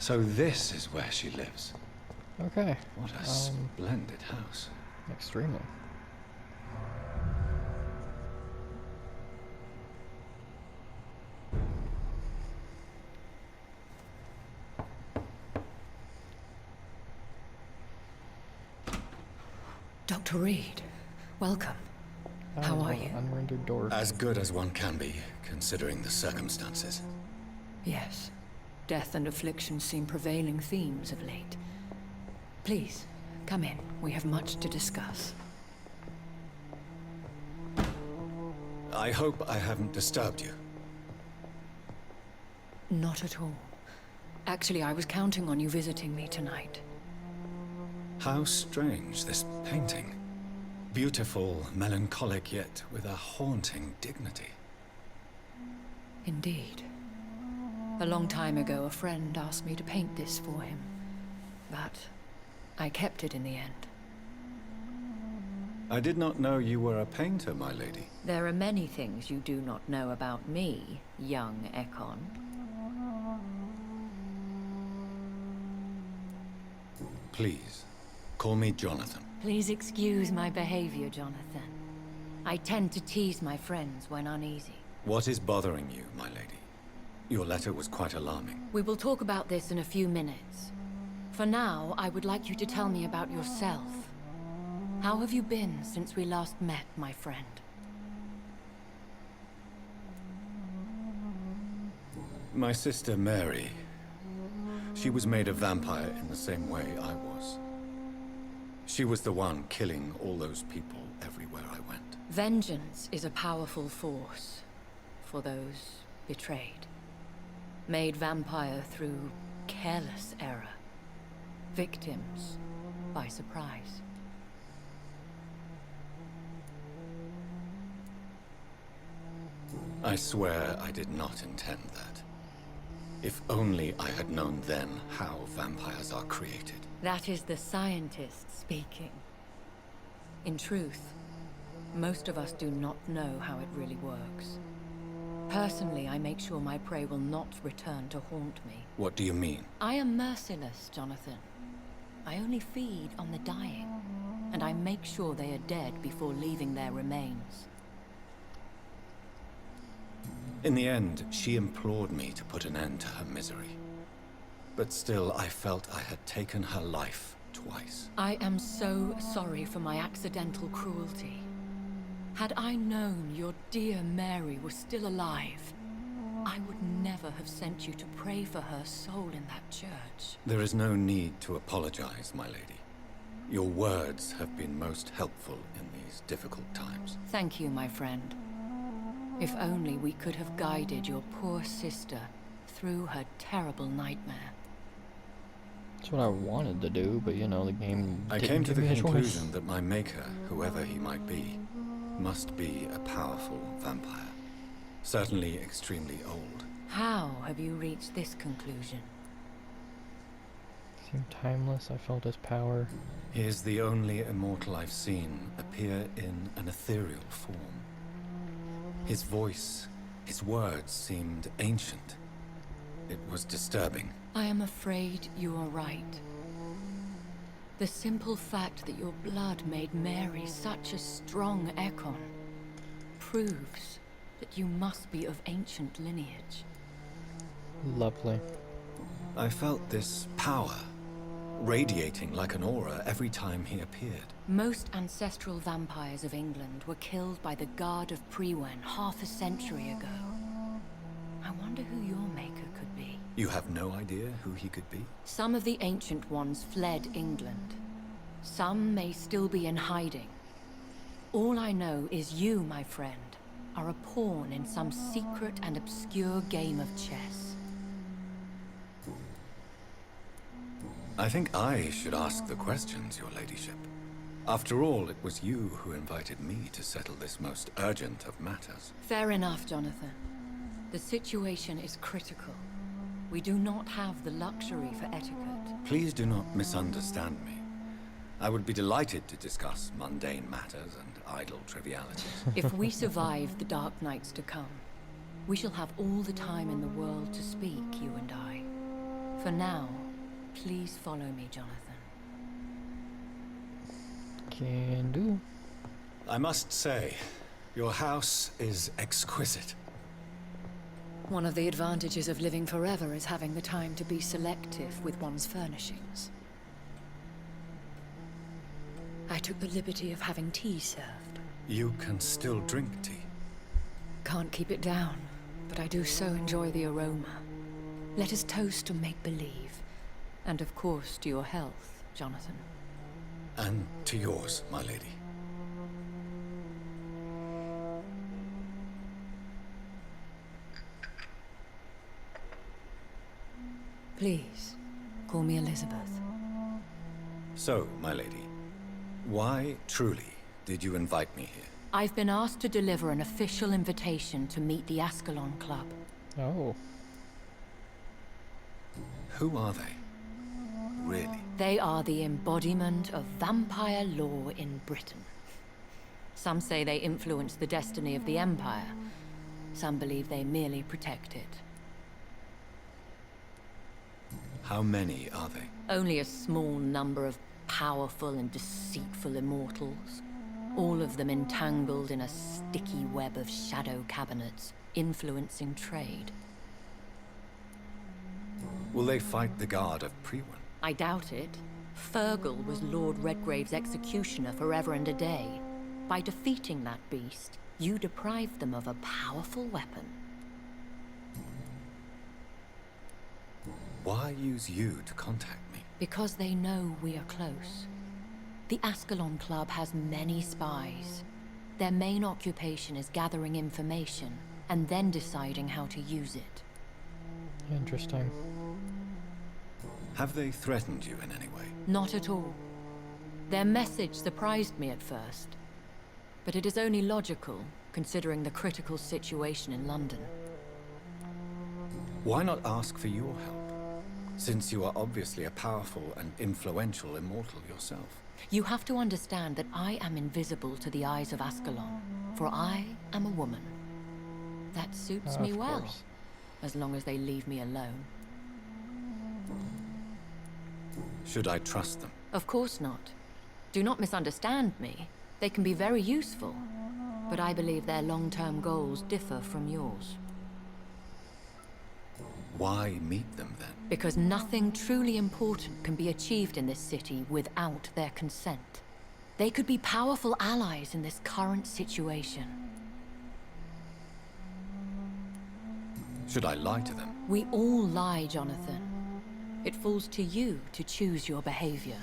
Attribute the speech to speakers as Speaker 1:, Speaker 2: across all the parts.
Speaker 1: So this is where she lives.
Speaker 2: Okay.
Speaker 1: What a splendid house.
Speaker 2: Extremely.
Speaker 3: Dr. Reed, welcome. How are you?
Speaker 2: Unrendered door.
Speaker 1: As good as one can be, considering the circumstances.
Speaker 3: Yes. Death and affliction seem prevailing themes of late. Please, come in. We have much to discuss.
Speaker 1: I hope I haven't disturbed you.
Speaker 3: Not at all. Actually, I was counting on you visiting me tonight.
Speaker 1: How strange, this painting. Beautiful, melancholic, yet with a haunting dignity.
Speaker 3: Indeed. A long time ago, a friend asked me to paint this for him. But I kept it in the end.
Speaker 1: I did not know you were a painter, my lady.
Speaker 3: There are many things you do not know about me, young Ekon.
Speaker 1: Please, call me Jonathan.
Speaker 3: Please excuse my behavior, Jonathan. I tend to tease my friends when uneasy.
Speaker 1: What is bothering you, my lady? Your letter was quite alarming.
Speaker 3: We will talk about this in a few minutes. For now, I would like you to tell me about yourself. How have you been since we last met, my friend?
Speaker 1: My sister Mary. She was made a vampire in the same way I was. She was the one killing all those people everywhere I went.
Speaker 3: Vengeance is a powerful force for those betrayed. Made vampire through careless error. Victims by surprise.
Speaker 1: I swear I did not intend that. If only I had known then how vampires are created.
Speaker 3: That is the scientist speaking. In truth, most of us do not know how it really works. Personally, I make sure my prey will not return to haunt me.
Speaker 1: What do you mean?
Speaker 3: I am merciless, Jonathan. I only feed on the dying, and I make sure they are dead before leaving their remains.
Speaker 1: In the end, she implored me to put an end to her misery. But still, I felt I had taken her life twice.
Speaker 3: I am so sorry for my accidental cruelty. Had I known your dear Mary was still alive, I would never have sent you to pray for her soul in that church.
Speaker 1: There is no need to apologize, my lady. Your words have been most helpful in these difficult times.
Speaker 3: Thank you, my friend. If only we could have guided your poor sister through her terrible nightmare.
Speaker 2: That's what I wanted to do, but you know, the game
Speaker 1: I
Speaker 2: didn't
Speaker 1: came to
Speaker 2: give
Speaker 1: the
Speaker 2: me a choice.
Speaker 1: conclusion that my maker, whoever he might be, must be a powerful vampire. Certainly extremely old.
Speaker 3: How have you reached this conclusion?
Speaker 2: Seemed timeless. I felt his power.
Speaker 1: He is the only immortal I've seen appear in an ethereal form. His voice, his words seemed ancient. It was disturbing.
Speaker 3: I am afraid you are right. The simple fact that your blood made Mary such a strong Ekon proves that you must be of ancient lineage.
Speaker 2: Lovely.
Speaker 1: I felt this power, radiating like an aura every time he appeared.
Speaker 3: Most ancestral vampires of England were killed by the Guard of Priwen half a century ago. I wonder who your maker could be.
Speaker 1: You have no idea who he could be?
Speaker 3: Some of the ancient ones fled England. Some may still be in hiding. All I know is you, my friend, are a pawn in some secret and obscure game of chess.
Speaker 1: I think I should ask the questions, your ladyship. After all, it was you who invited me to settle this most urgent of matters.
Speaker 3: Fair enough, Jonathan. The situation is critical. We do not have the luxury for etiquette.
Speaker 1: Please do not misunderstand me. I would be delighted to discuss mundane matters and idle trivialities.
Speaker 3: If we survive the dark nights to come, we shall have all the time in the world to speak, you and I. For now, please follow me, Jonathan.
Speaker 2: Can do.
Speaker 1: I must say, your house is exquisite.
Speaker 3: One of the advantages of living forever is having the time to be selective with one's furnishings. I took the liberty of having tea served.
Speaker 1: You can still drink tea.
Speaker 3: Can't keep it down, but I do so enjoy the aroma. Let us toast to make-believe. And of course to your health, Jonathan.
Speaker 1: And to yours, my lady.
Speaker 3: Please, call me Elizabeth.
Speaker 1: So, my lady, why truly did you invite me here?
Speaker 3: I've been asked to deliver an official invitation to meet the Ascalon Club.
Speaker 2: Oh.
Speaker 1: Who are they? Really?
Speaker 3: They are the embodiment of vampire law in Britain. Some say they influence the destiny of the Empire. Some believe they merely protect it.
Speaker 1: How many are they?
Speaker 3: Only a small number of powerful and deceitful immortals. All of them entangled in a sticky web of shadow cabinets, influencing trade.
Speaker 1: Will they fight the guard of Priwen?
Speaker 3: I doubt it. Fergal was Lord Redgrave's executioner forever and a day. By defeating that beast, you deprived them of a powerful weapon.
Speaker 1: Why use you to contact me?
Speaker 3: Because they know we are close. The Ascalon Club has many spies. Their main occupation is gathering information, and then deciding how to use it.
Speaker 2: Interesting.
Speaker 1: Have they threatened you in any way?
Speaker 3: Not at all. Their message surprised me at first. But it is only logical, considering the critical situation in London.
Speaker 1: Why not ask for your help? Since you are obviously a powerful and influential immortal yourself.
Speaker 3: You have to understand that I am invisible to the eyes of Ascalon, for I am a woman. That suits me
Speaker 2: Of
Speaker 3: well,
Speaker 2: course.
Speaker 3: as long as they leave me alone.
Speaker 1: Should I trust them?
Speaker 3: Of course not. Do not misunderstand me. They can be very useful, but I believe their long-term goals differ from yours.
Speaker 1: Why meet them then?
Speaker 3: Because nothing truly important can be achieved in this city without their consent. They could be powerful allies in this current situation.
Speaker 1: Should I lie to them?
Speaker 3: We all lie, Jonathan. It falls to you to choose your behavior.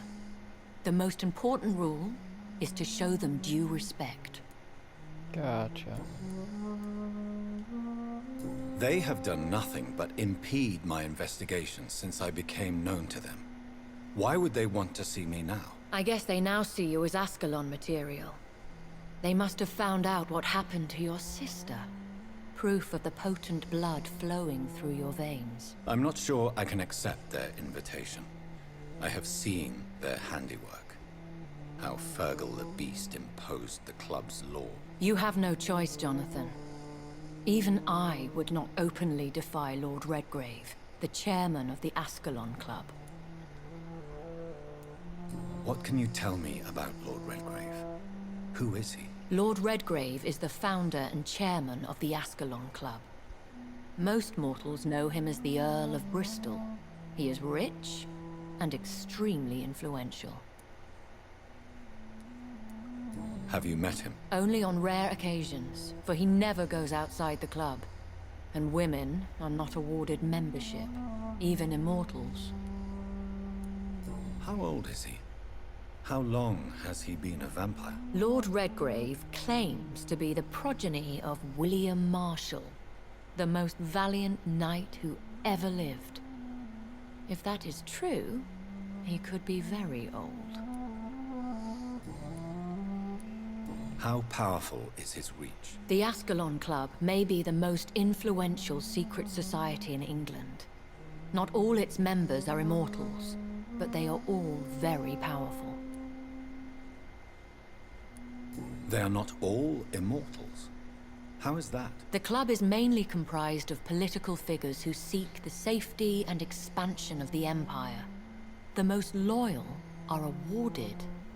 Speaker 3: The most important rule is to show them due respect.
Speaker 2: Gotcha.
Speaker 1: They have done nothing but impede my investigations since I became known to them. Why would they want to see me now?
Speaker 3: I guess they now see you as Ascalon material. They must have found out what happened to your sister. Proof of the potent blood flowing through your veins.
Speaker 1: I'm not sure I can accept their invitation. I have seen their handiwork. How Fergal the Beast imposed the club's law.
Speaker 3: You have no choice, Jonathan. Even I would not openly defy Lord Redgrave, the chairman of the Ascalon Club.
Speaker 1: What can you tell me about Lord Redgrave? Who is he?
Speaker 3: Lord Redgrave is the founder and chairman of the Ascalon Club. Most mortals know him as the Earl of Bristol. He is rich and extremely influential.
Speaker 1: Have you met him?
Speaker 3: Only on rare occasions, for he never goes outside the club. And women are not awarded membership, even immortals.
Speaker 1: How old is he? How long has he been a vampire?
Speaker 3: Lord Redgrave claims to be the progeny of William Marshall, the most valiant knight who ever lived. If that is true, he could be very old.
Speaker 1: How powerful is his reach?
Speaker 3: The Ascalon Club may be the most influential secret society in England. Not all its members are immortals, but they are all very powerful.
Speaker 1: They are not all immortals. How is that?
Speaker 3: The club is mainly comprised of political figures who seek the safety and expansion of the Empire. The most loyal are awarded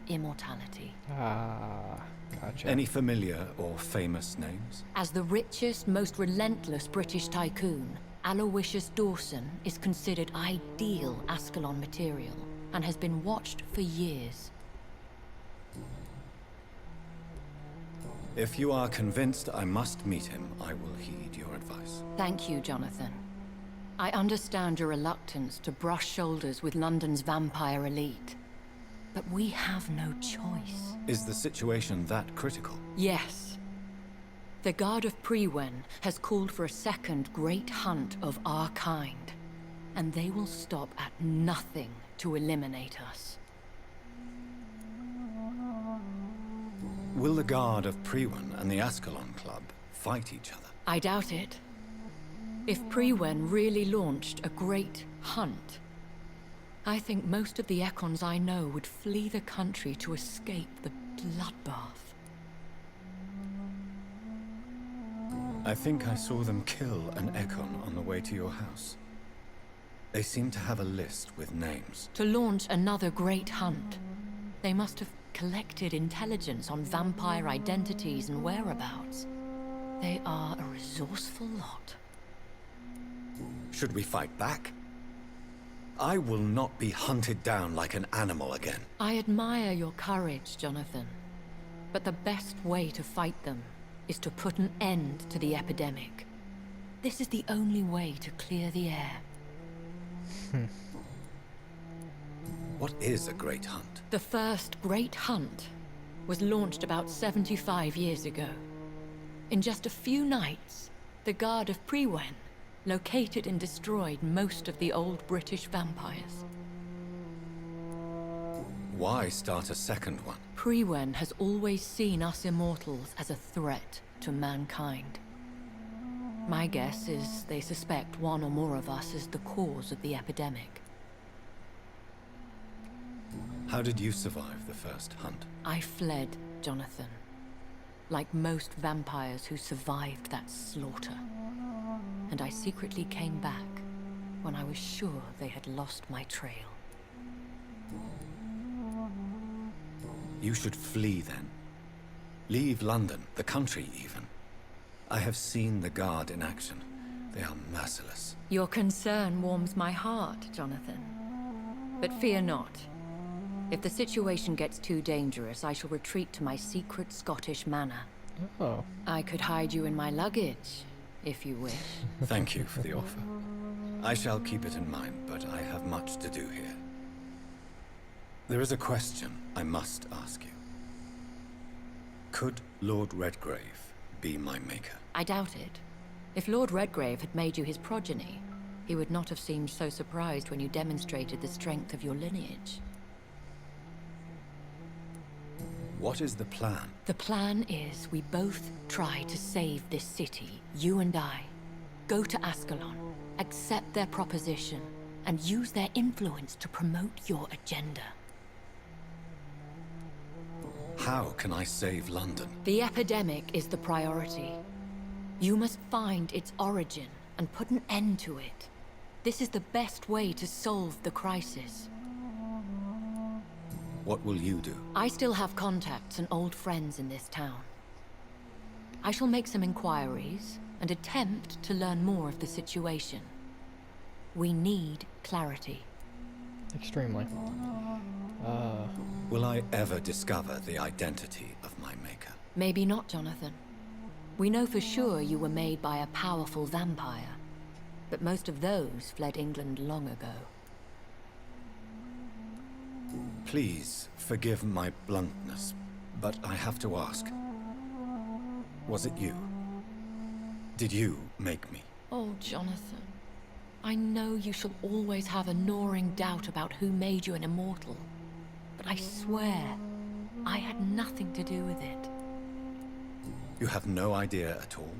Speaker 3: immortality.
Speaker 2: Ah, gotcha.
Speaker 1: Any familiar or famous names?
Speaker 3: As the richest, most relentless British tycoon, Aloysius Dawson is considered ideal Ascalon material and has been watched for years.
Speaker 1: If you are convinced I must meet him, I will heed your advice.
Speaker 3: Thank you, Jonathan. I understand your reluctance to brush shoulders with London's vampire elite. But we have no choice.
Speaker 1: Is the situation that critical?
Speaker 3: Yes. The Guard of Prewen has called for a second great hunt of our kind. And they will stop at nothing to eliminate us.
Speaker 1: Will the Guard of Prewen and the Ascalon Club fight each other?
Speaker 3: I doubt it. If Prewen really launched a great hunt, I think most of the Ekons I know would flee the country to escape the bloodbath.
Speaker 1: I think I saw them kill an Ekon on the way to your house. They seem to have a list with names.
Speaker 3: To launch another great hunt, they must have collected intelligence on vampire identities and whereabouts. They are a resourceful lot.
Speaker 1: Should we fight back? I will not be hunted down like an animal again.
Speaker 3: I admire your courage, Jonathan. But the best way to fight them is to put an end to the epidemic. This is the only way to clear the air.
Speaker 1: What is a great hunt?
Speaker 3: The first great hunt was launched about 75 years ago. In just a few nights, the Guard of Prewen located and destroyed most of the old British vampires.
Speaker 1: Why start a second one?
Speaker 3: Prewen has always seen us immortals as a threat to mankind. My guess is they suspect one or more of us as the cause of the epidemic.
Speaker 1: How did you survive the first hunt?
Speaker 3: I fled, Jonathan. Like most vampires who survived that slaughter. And I secretly came back when I was sure they had lost my trail.
Speaker 1: You should flee then. Leave London, the country even. I have seen the Guard in action. They are merciless.
Speaker 3: Your concern warms my heart, Jonathan. But fear not. If the situation gets too dangerous, I shall retreat to my secret Scottish manor.
Speaker 2: Oh.
Speaker 3: I could hide you in my luggage, if you wish.
Speaker 1: Thank you for the offer. I shall keep it in mind, but I have much to do here. There is a question I must ask you. Could Lord Redgrave be my maker?
Speaker 3: I doubt it. If Lord Redgrave had made you his progeny, he would not have seemed so surprised when you demonstrated the strength of your lineage.
Speaker 1: What is the plan?
Speaker 3: The plan is we both try to save this city, you and I. Go to Ascalon, accept their proposition, and use their influence to promote your agenda.
Speaker 1: How can I save London?
Speaker 3: The epidemic is the priority. You must find its origin and put an end to it. This is the best way to solve the crisis.
Speaker 1: What will you do?
Speaker 3: I still have contacts and old friends in this town. I shall make some inquiries and attempt to learn more of the situation. We need clarity.
Speaker 2: Extremely.
Speaker 1: Will I ever discover the identity of my maker?
Speaker 3: Maybe not, Jonathan. We know for sure you were made by a powerful vampire, but most of those fled England long ago.
Speaker 1: Please forgive my bluntness, but I have to ask. Was it you? Did you make me?
Speaker 3: Oh, Jonathan. I know you shall always have a gnawing doubt about who made you an immortal. But I swear, I had nothing to do with it.
Speaker 1: You have no idea at all?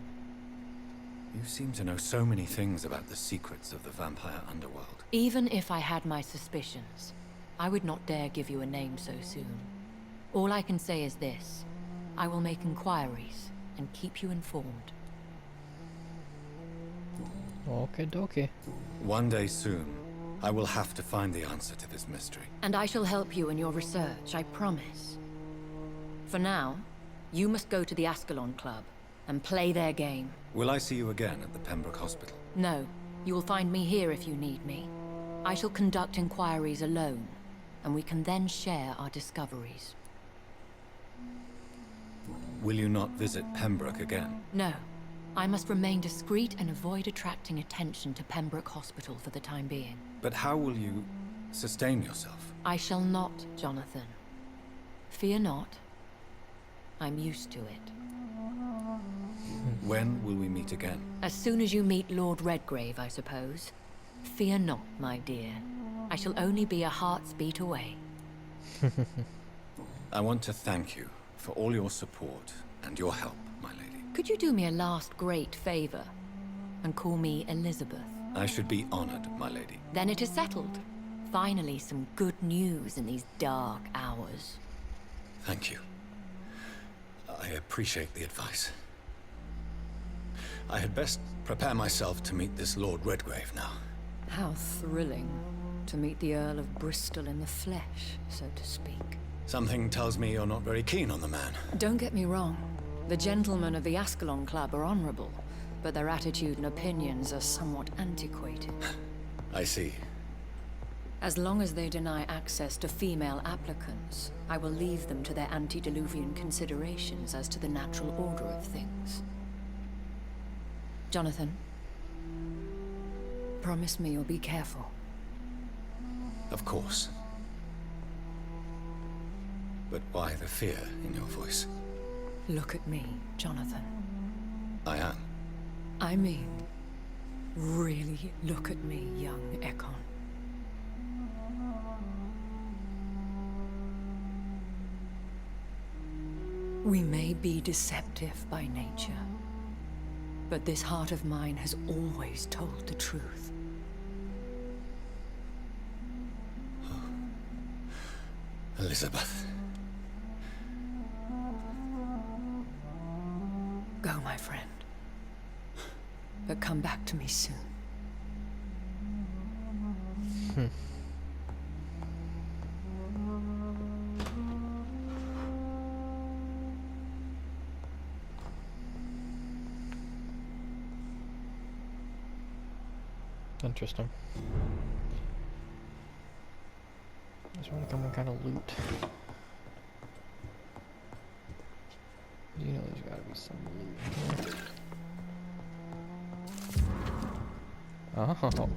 Speaker 1: You seem to know so many things about the secrets of the vampire underworld.
Speaker 3: Even if I had my suspicions, I would not dare give you a name so soon. All I can say is this. I will make inquiries and keep you informed.
Speaker 2: Okay, dokie.
Speaker 1: One day soon, I will have to find the answer to this mystery.
Speaker 3: And I shall help you in your research, I promise. For now, you must go to the Ascalon Club and play their game.
Speaker 1: Will I see you again at the Pembroke Hospital?
Speaker 3: No, you will find me here if you need me. I shall conduct inquiries alone, and we can then share our discoveries.
Speaker 1: Will you not visit Pembroke again?
Speaker 3: No. I must remain discreet and avoid attracting attention to Pembroke Hospital for the time being.
Speaker 1: But how will you sustain yourself?
Speaker 3: I shall not, Jonathan. Fear not. I'm used to it.
Speaker 1: When will we meet again?
Speaker 3: As soon as you meet Lord Redgrave, I suppose. Fear not, my dear. I shall only be a heart's beat away.
Speaker 1: I want to thank you for all your support and your help, my lady.
Speaker 3: Could you do me a last great favor and call me Elizabeth?
Speaker 1: I should be honored, my lady.
Speaker 3: Then it is settled. Finally, some good news in these dark hours.
Speaker 1: Thank you. I appreciate the advice. I had best prepare myself to meet this Lord Redgrave now.
Speaker 3: How thrilling to meet the Earl of Bristol in the flesh, so to speak.
Speaker 1: Something tells me you're not very keen on the man.
Speaker 3: Don't get me wrong. The gentlemen of the Ascalon Club are honorable, but their attitude and opinions are somewhat antiquated.
Speaker 1: I see.
Speaker 3: As long as they deny access to female applicants, I will leave them to their antediluvian considerations as to the natural order of things. Jonathan, promise me you'll be careful.
Speaker 1: Of course. But why the fear in your voice?
Speaker 3: Look at me, Jonathan.
Speaker 1: I am.
Speaker 3: I mean, really look at me, young Ekon. We may be deceptive by nature, but this heart of mine has always told the truth.
Speaker 1: Elizabeth.
Speaker 3: Go, my friend. But come back to me soon.
Speaker 2: Interesting. Just want to come and kind of loot. You know there's gotta be some loot here. Oh.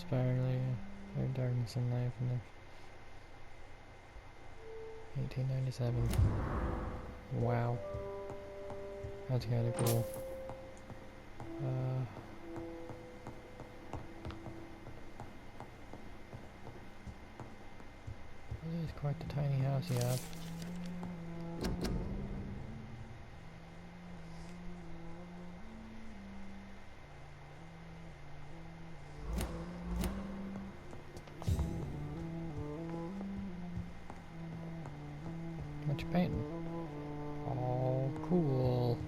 Speaker 2: Inspiringly, their darkness and life in their 1897. Wow. That's kinda cool. This is quite the tiny house you have. What you painting? Oh, cool.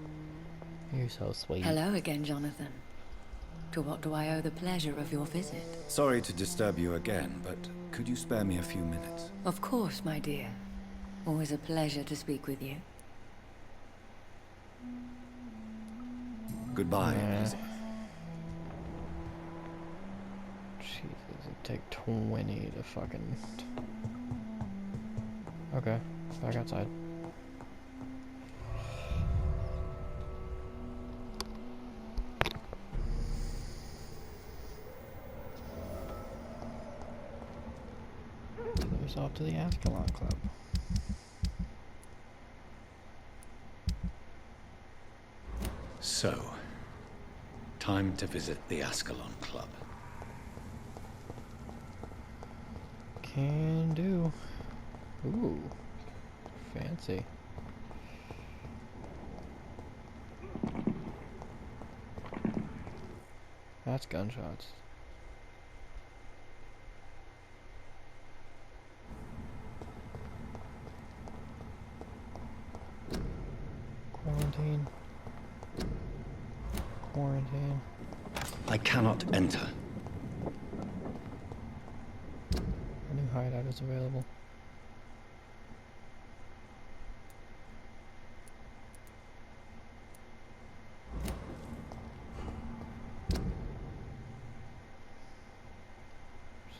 Speaker 2: You're so sweet.
Speaker 3: Hello again, Jonathan. To what do I owe the pleasure of your visit?
Speaker 1: Sorry to disturb you again, but could you spare me a few minutes?
Speaker 3: Of course, my dear. Always a pleasure to speak with you.
Speaker 1: Goodbye,
Speaker 2: Yeah.
Speaker 1: Elizabeth.
Speaker 2: Jesus, it'd take 20 to fucking... Okay, back outside. There's off to the Ascalon Club.
Speaker 1: So, time to visit the Ascalon Club.
Speaker 2: Can do. Ooh, fancy. That's gunshots. Quarantine. Quarantine.
Speaker 1: I cannot enter.
Speaker 2: A new hideout is available.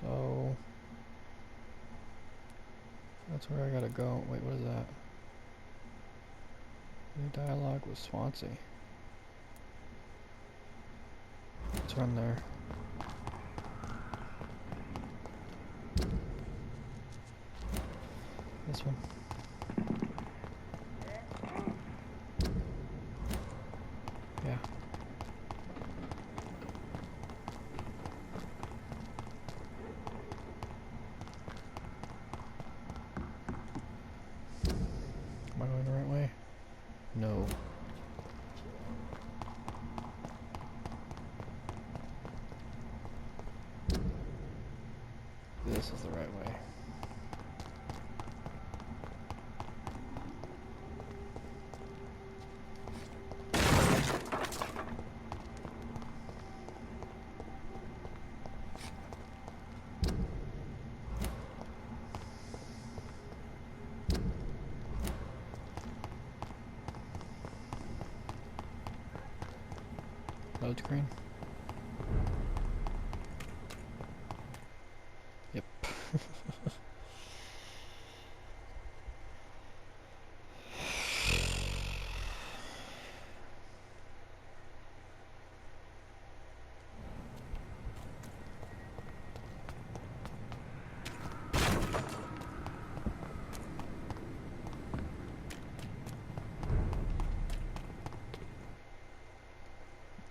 Speaker 2: So that's where I gotta go. Wait, what is that? New dialogue with Swansea. Let's run there. This one. Yeah. Am I going the right way? No. This is the right way. Load screen. Yep.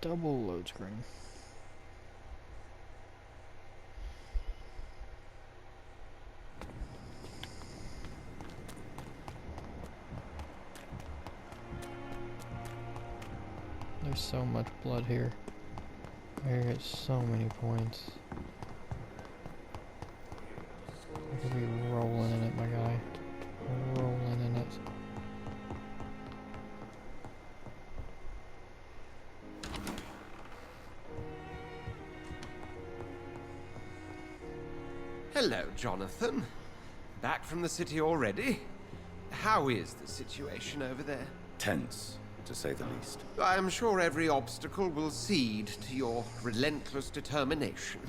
Speaker 2: Double load screen. There's so much blood here. I get so many points. I could be rolling in it, my guy. Rolling in it.
Speaker 4: Hello, Jonathan. Back from the city already? How is the situation over there?
Speaker 1: Tense, to say the least.
Speaker 4: I am sure every obstacle will cede to your relentless determination.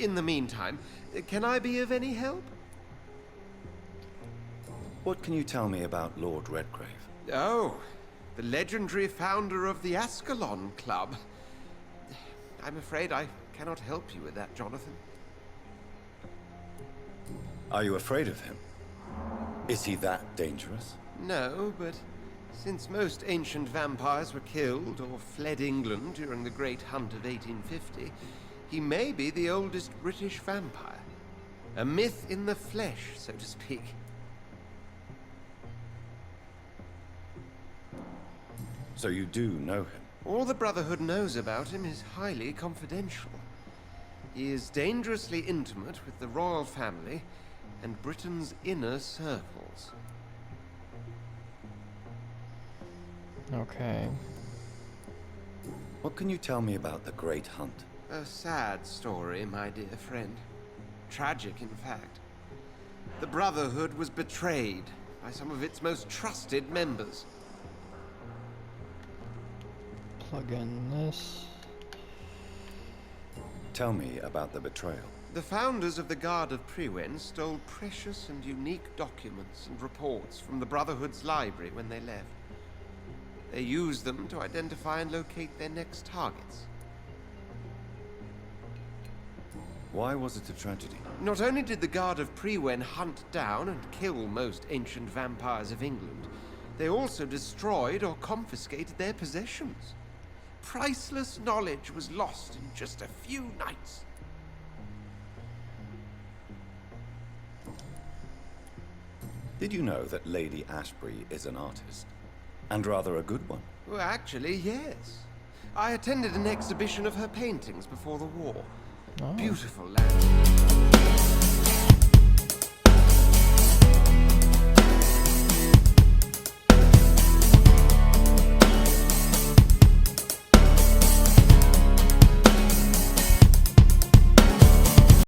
Speaker 4: In the meantime, can I be of any help?
Speaker 1: What can you tell me about Lord Redgrave?
Speaker 4: Oh, the legendary founder of the Ascalon Club. I'm afraid I cannot help you with that, Jonathan.
Speaker 1: Are you afraid of him? Is he that dangerous?
Speaker 4: No, but since most ancient vampires were killed or fled England during the Great Hunt of 1850, he may be the oldest British vampire. A myth in the flesh, so to speak.
Speaker 1: So you do know him?
Speaker 4: All the Brotherhood knows about him is highly confidential. He is dangerously intimate with the royal family and Britain's inner circles.
Speaker 2: Okay.
Speaker 1: What can you tell me about the Great Hunt?
Speaker 4: A sad story, my dear friend. Tragic, in fact. The Brotherhood was betrayed by some of its most trusted members.
Speaker 2: Plug in this.
Speaker 1: Tell me about the betrayal.
Speaker 4: The founders of the Guard of Priwen stole precious and unique documents and reports from the Brotherhood's library when they left. They used them to identify and locate their next targets.
Speaker 1: Why was it a tragedy?
Speaker 4: Not only did the Guard of Priwen hunt down and kill most ancient vampires of England, they also destroyed or confiscated their possessions. Priceless knowledge was lost in just a few nights.
Speaker 1: Did you know that Lady Ashbury is an artist? And rather a good one.
Speaker 4: Well, actually, yes. I attended an exhibition of her paintings before the war.
Speaker 2: Oh.
Speaker 4: Beautiful landscapes.